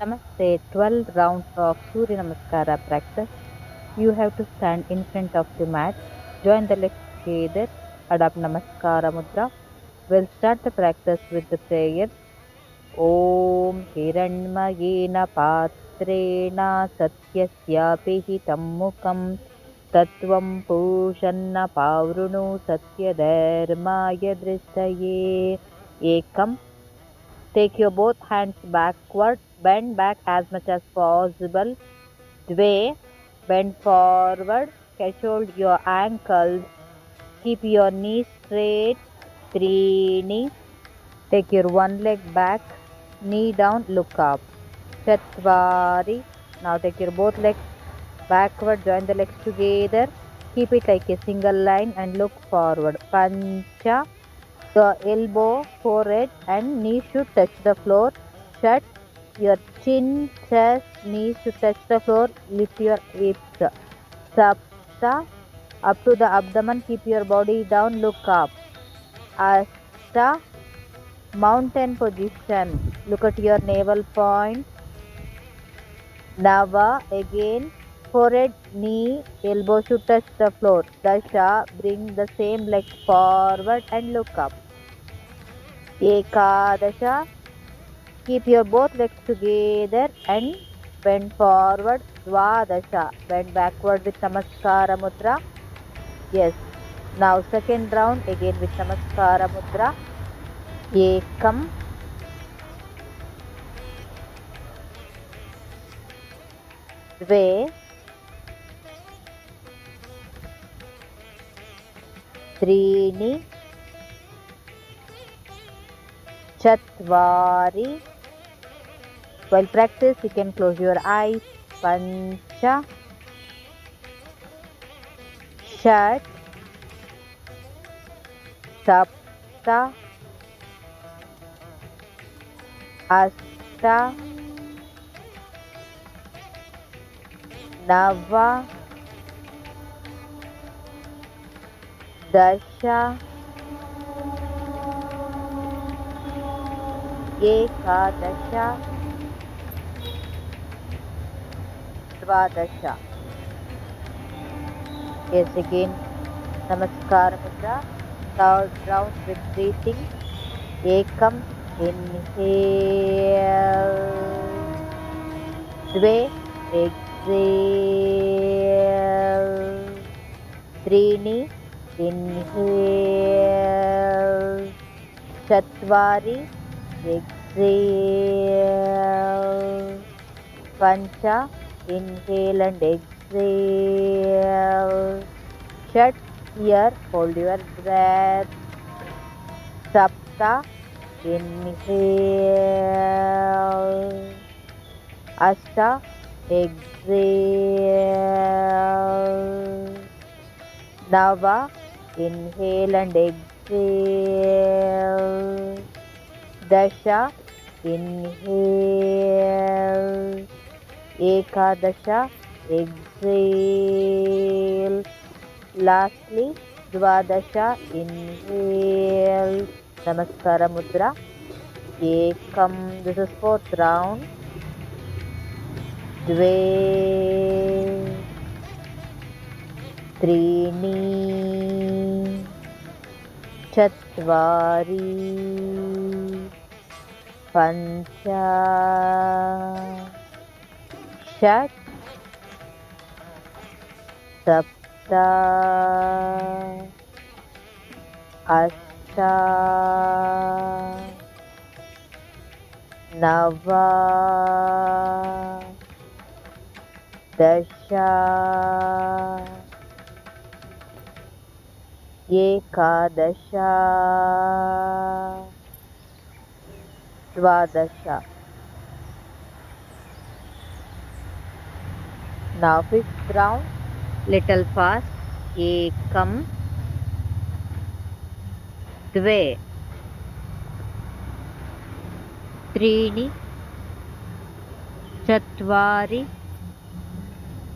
Namaste. 12 rounds of Surya Namaskara practice. You have to stand in front of the mat. Join the legs together. Adopt Namaskara Mudra. We'll start the practice with the prayer. Om Hiranmayena Patrena Satyasyapi Hitam Mukam Tattvam Pushanna Pavruno Satya Dharmaya Drishtaye Ekam. Take your both hands backward. Bend back as much as possible. Dve. Bend forward. Catch hold your ankles. Keep your knees straight. Trini. Take your one leg back. Knee down. Look up. Chatvari. Now take your both legs backward. Join the legs together. Keep it like a single line and look forward. Pancha. The elbow, forehead and knees should touch the floor. Shut. Your chin, chest, knees should touch the floor. Lift your hips. Sapta. Up to the abdomen. Keep your body down. Look up. Asta. Mountain position. Look at your navel point. Nava. Again. Forehead, knee, elbow should touch the floor. Dasha. Bring the same leg forward and look up. Ekadasha. Keep your both legs together and bend forward. Dvadasha. Bend backward with Namaskara Mudra. Yes. Now second round again with Namaskara Mudra. Ekam. Dve. Trini. Chatvari. While practice, you can close your eyes. Pancha. Shat. Sapta. Asta. Nava. Dasha. Ekadasha. Dvadasha. Yes, again, Namaskara Mudra. Third round with breathing. Ekam, inhale. Dve, exhale. Trini, inhale. Chatvari, exhale. Pancha, inhale and exhale. Shat, here, hold your breath. Sapta, inhale. Asta, exhale. Nava, inhale and exhale. Dasha, inhale. Ekadasha, exhale. Lastly, Dvadasha, inhale. Namaskara Mudra. Ekam, this is fourth round. Dve. Trini. Chatvari. Pancha. Shat. Sapta. Asta. Nava. Dasha. Ekadasha. Dvadasha. Now fifth round. Little fast. Ekam. Dve. Trini. Chatvari.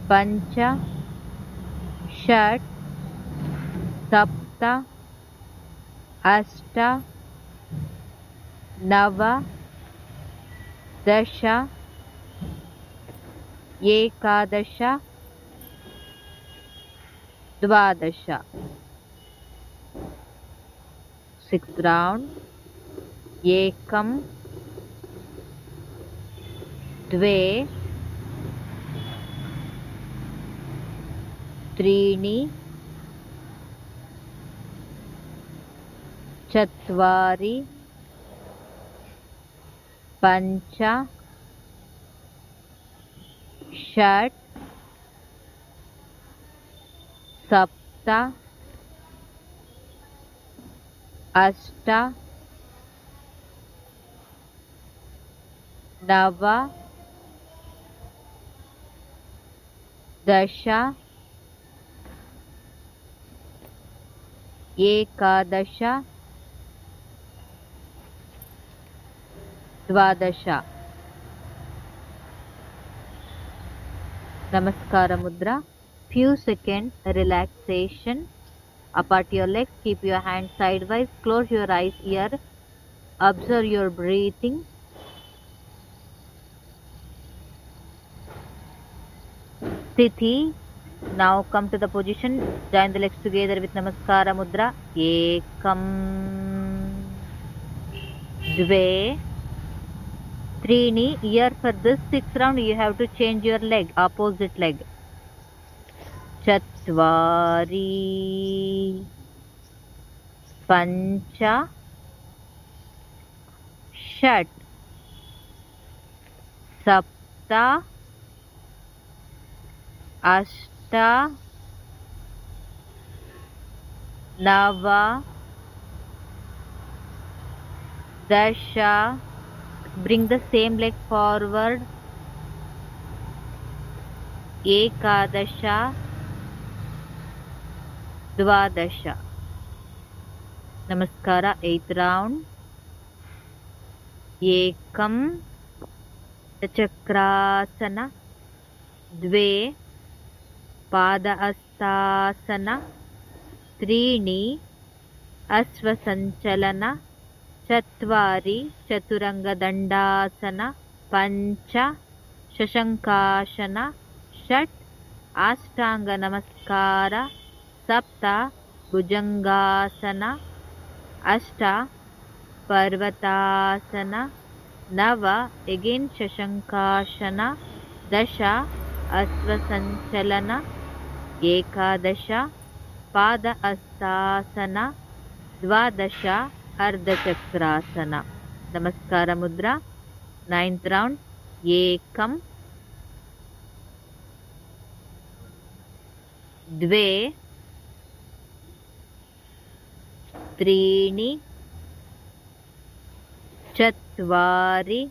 Pancha. Shat. Sapta. Asta. Nava. Dasha. एकादश द्वादश sixth round एकम द्वे त्रीणि चत्वारि पञ्च षट् सप्त अष्ट नव दश एकादश द्वादश नमस्कार मुद्रा few seconds relaxation apart your legs, keep your hands sideways, close your eyes here, observe your breathing. Sthiti, now come to the position, join the legs together with namaskara mudra. Ekam dve त्रीणि. Here for this sixth round you have to change your leg, opposite leg. चत्वारि पञ्च षट् सप्त अष्ट नव दश. Bring the same leg forward. एकादश द्वादश. नमस्कार. eighth round. एकम चक्रासन द्वे पाद हस्तासन त्रीणि अश्वसञ्चलन चत्वारि चतुरंगदंडासन पंच शशंकासन षट् अष्टांग नमस्कार सप्त भुजंगासन अष्ट पर्वतासन नव again शशंकासन दश अश्वसंचलन एकादश पाद हस्तासन द्वादश अर्धचक्रासन. नमस्कार मुद्रा. ninth round एकम द्वे त्रीणि चत्वारि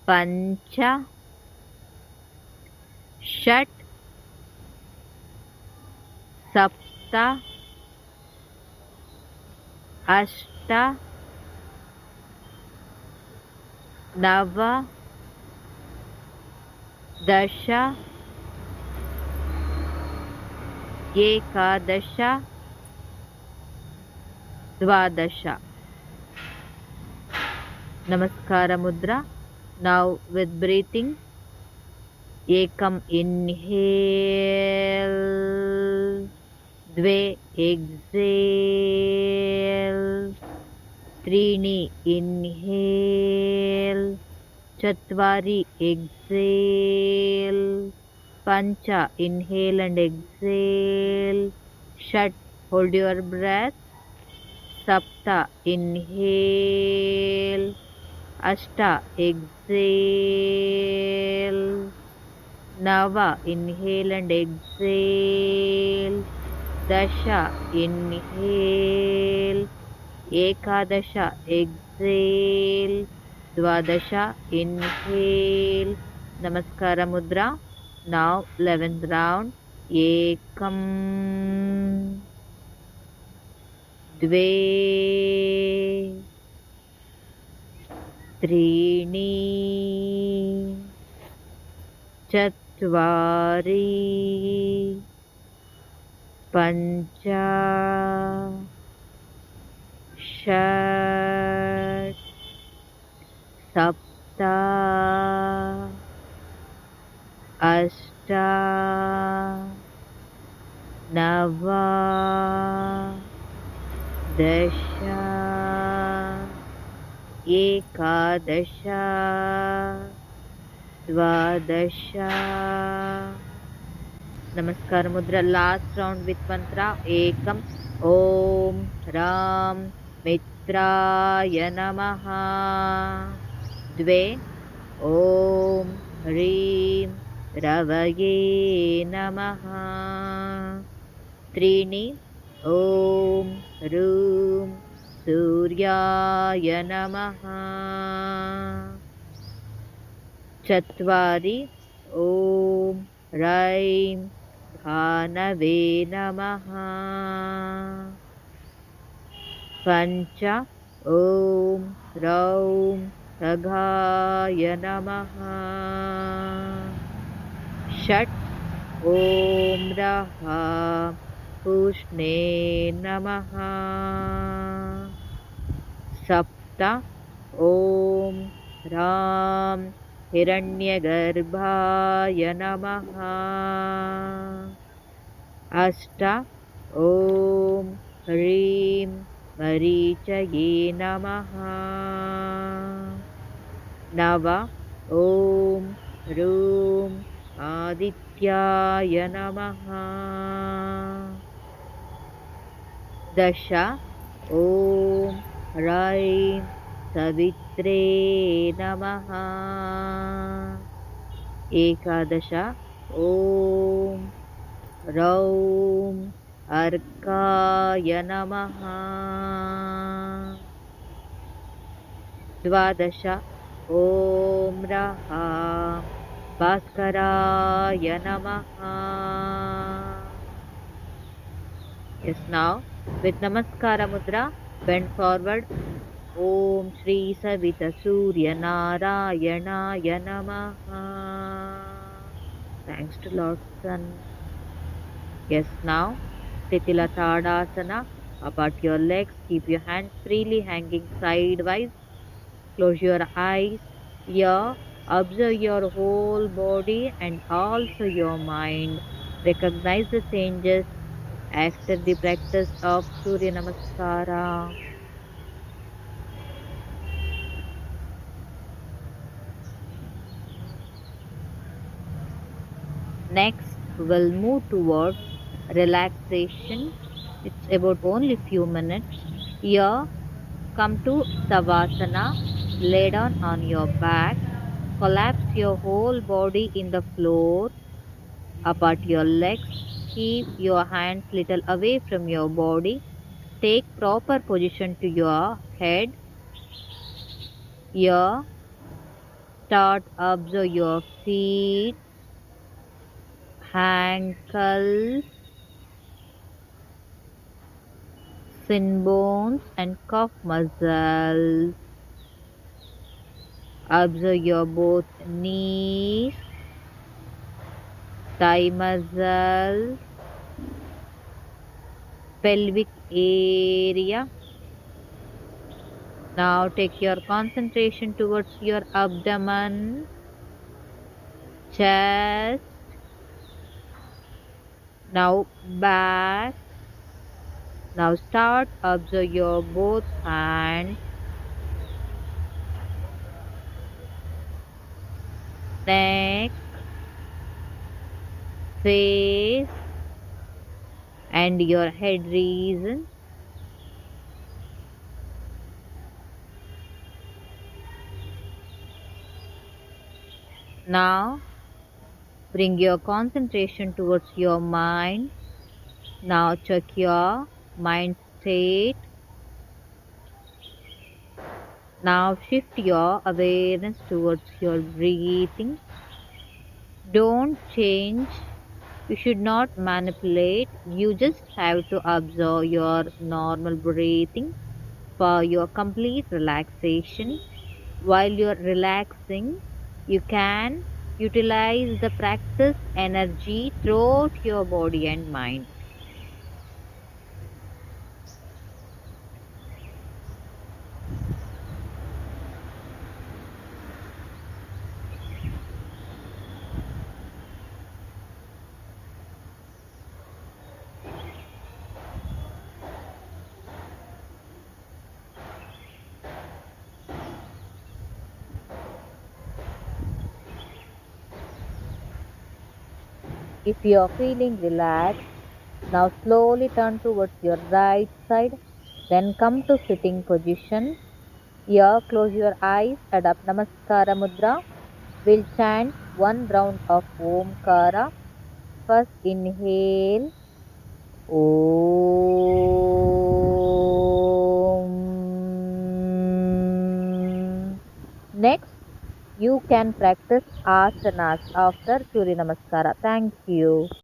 पञ्च षट् सप्त अष्ट नव दश एकादश द्वादश. नमस्कार मुद्रा. Now with breathing, Ekam inhale, द्वे exhale, त्रीणि inhale, चत्वारि exhale, पंच inhale and exhale, षट् hold your breath, सप्त inhale, अष्ट exhale, नव inhale and exhale, दश inhale, एकादश exhale, द्वादश inhale. नमस्कार मुद्रा. Now 11th round. एकम द्वे त्रीणि चत्वारि पञ्च षट् सप्त अष्ट नव दश एकादश द्वादश नमस्कार मुद्रा लास्ट राउंड विथ मंत्र एकम ओम राम मित्राय नमः द्वे ओम ह्रीं रवये नमः त्रीणि ओम ह्रूं सूर्याय नमः चत्वारि ओम ह्रैं भानवे नमः पञ्च ओम ह्रौं खगाय नमः षट् ओम रः पूष्णे नमः सप्त ओम ह्रां हिरण्यगर्भाय नमः अष्ट ओम ह्रीं मरीचये नमः नव ओम ह्रूं आदित्याय नमः दश ओम ह्रैं सवित्रे नमः एकादश ओम ह्रौं अर्काय नमः द्वादश ओम रः भास्कराय नमः Yes, now with Namaskara Mudra, bend forward. Om Shri Savita Surya Narayanaya Namaha. Thanks to Lord Sun. Yes, now Titila Tadasana. Apart your legs, keep your hands freely hanging sidewise. Close your eyes. Here, observe your whole body and also your mind. Recognize the changes after the practice of Surya Namaskara. Next, we'll move towards relaxation. It's about only few minutes. Here, come to Savasana. Lay down on your back. Collapse your whole body in the floor. Apart your legs. Keep your hands little away from your body. Take proper position to your head. Here, start observe your feet, ankles, shin bones and calf muscles. Observe your both knees, thigh muscles, pelvic area. Now take your concentration towards your abdomen, chest, now back. Now start observe your both hands, neck, face and your head region. Now bring your concentration towards your mind. Now check your mind state. Now shift your awareness towards your breathing. Don't change. You should not manipulate. You just have to observe your normal breathing for your complete relaxation. While you're relaxing, you can utilize the practice energy throughout your body and mind. If you are feeling relaxed, now slowly turn towards your right side. Then come to sitting position. Here, close your eyes, adopt Namaskara Mudra. We'll chant one round of Omkara. First inhale, Om. Next, you can practice asanas after Surya Namaskara. Thank you.